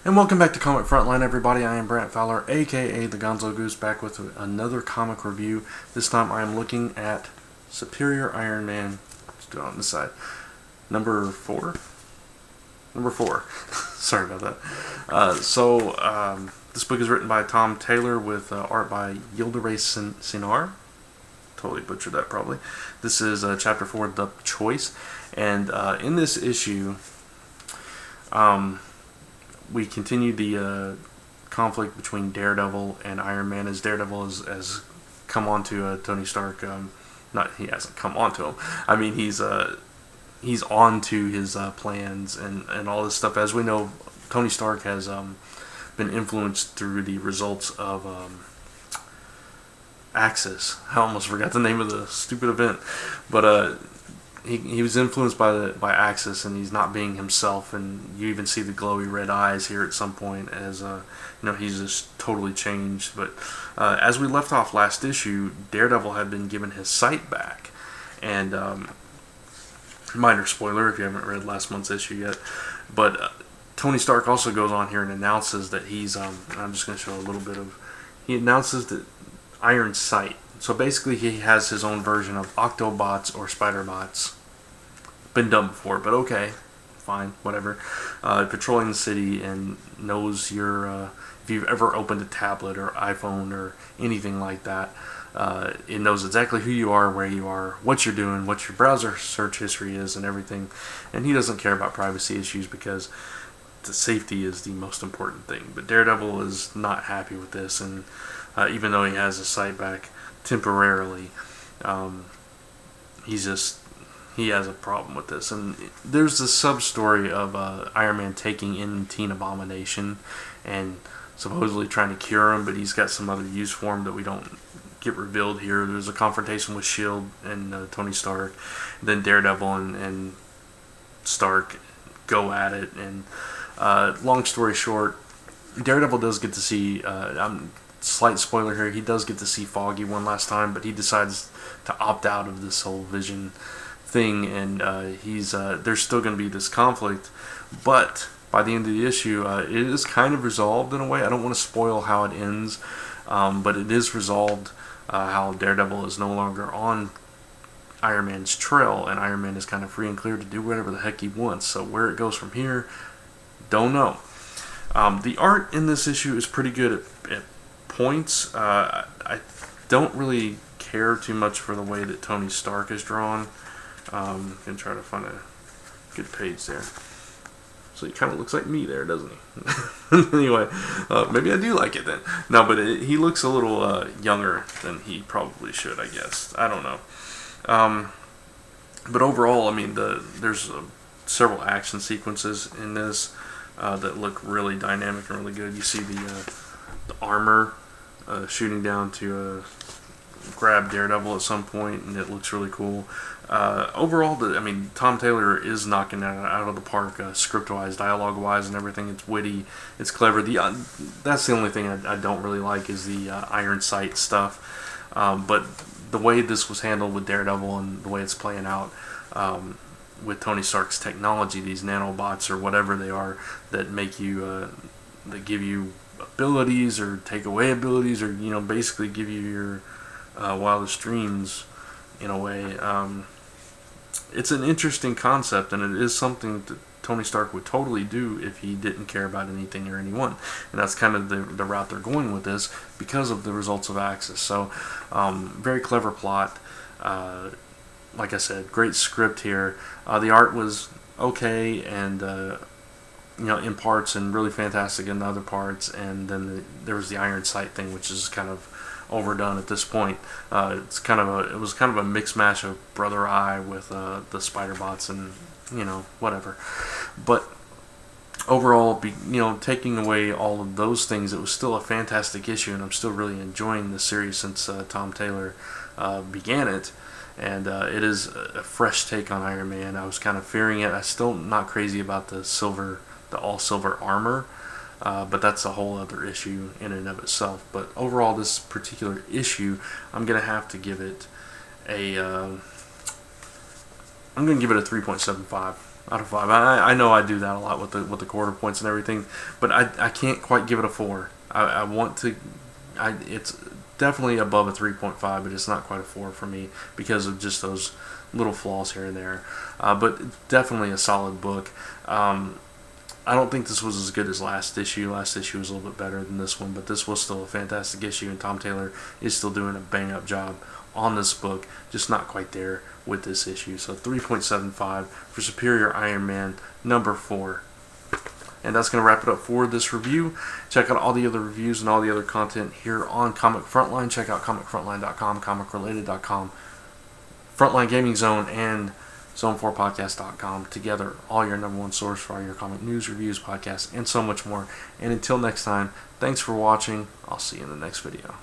And welcome back to Comic Frontline, everybody. I am Brant Fowler, aka the Gonzogoose, back with another comic review. This time I am looking at Superior Iron Man. Let's do it on this side. Number 4? Number 4. Sorry about that. This book is written by Tom Taylor with art by Yildiray Sinar. Totally butchered that probably. This is chapter 4, The Choice. And in this issue, we continue the conflict between Daredevil and Iron Man, as Daredevil has come onto Tony Stark. He hasn't come onto him. I mean, he's onto his plans and all this stuff. As we know, Tony Stark has been influenced through the results of Axis. I almost forgot the name of the stupid event, but he was influenced by Axis, and he's not being himself. And you even see the glowy red eyes here at some point, as he's just totally changed. But as we left off last issue, Daredevil had been given his sight back, and minor spoiler if you haven't read last month's issue yet, but Tony Stark also goes on here and announces that he's I'm just going to show a little bit of. He announces that Iron Sight. So basically, he has his own version of Octobots or Spider-Bots. Been done before, but okay, fine, whatever. Patrolling the city and knows your. If you've ever opened a tablet or iPhone or anything like that, it knows exactly who you are, where you are, what you're doing, what your browser search history is, and everything. And he doesn't care about privacy issues because the safety is the most important thing. But Daredevil is not happy with this, and even though he has his sight back temporarily, he has a problem with this. And there's this sub story of Iron Man taking in Teen Abomination and supposedly trying to cure him, but he's got some other use for him that we don't get revealed here. There's a confrontation with S.H.I.E.L.D. and Tony Stark. Then Daredevil and Stark go at it, and long story short, Daredevil does get to see slight spoiler here, he does get to see Foggy one last time, but he decides to opt out of this whole Vision thing, and there's still going to be this conflict, but by the end of the issue, it is kind of resolved in a way. I don't want to spoil how it ends, but it is resolved how Daredevil is no longer on Iron Man's trail, and Iron Man is kind of free and clear to do whatever the heck he wants. So where it goes from here, don't know. The art in this issue is pretty good at points. I don't really care too much for the way that Tony Stark is drawn. Can try to find a good page there. So he kind of looks like me there, doesn't he? Anyway, maybe I do like it then. No, but he looks a little younger than he probably should, I guess. I don't know. But overall, I mean, there's several action sequences in this that look really dynamic and really good. You see the armor shooting down to grab Daredevil at some point, and it looks really cool. Overall, Tom Taylor is knocking it out of the park, script-wise, dialogue-wise, and everything. It's witty, it's clever. That's the only thing I don't really like is the Iron Sight stuff. But the way this was handled with Daredevil and the way it's playing out with Tony Stark's technology, these nanobots or whatever they are that make you, that give you abilities or take away abilities, or basically give you your wildest dreams in a way. It's an interesting concept, and it is something that Tony Stark would totally do if he didn't care about anything or anyone, and that's kind of the route they're going with this because of the results of Axis. So very clever plot. Like I said, great script here. The art was okay, and in parts, and really fantastic in the other parts. And then there was the Iron Sight thing, which is kind of overdone at this point. It was kind of a mixed match of Brother Eye with the Spider-Bots and whatever. But overall, taking away all of those things, it was still a fantastic issue, and I'm still really enjoying the series since Tom Taylor began it. And it is a fresh take on Iron Man. I was kind of fearing it. I'm still not crazy about the all-silver armor, but that's a whole other issue in and of itself. But overall, this particular issue, I'm going to have to give it a 3.75. out of 5. I know I do that a lot with the quarter points and everything, but I can't quite give it a 4. I want to. It's definitely above a 3.5, but it's not quite a 4 for me because of just those little flaws here and there. But definitely a solid book. I don't think this was as good as last issue. Last issue was a little bit better than this one, but this was still a fantastic issue, and Tom Taylor is still doing a bang-up job on this book, just not quite there with this issue. So 3.75 for Superior Iron Man number 4. And that's going to wrap it up for this review. Check out all the other reviews and all the other content here on Comic Frontline. Check out comicfrontline.com, comicrelated.com, Frontline Gaming Zone, and Zone4Podcast.com. Together, all your number one source for all your comic news, reviews, podcasts, and so much more. And until next time, thanks for watching. I'll see you in the next video.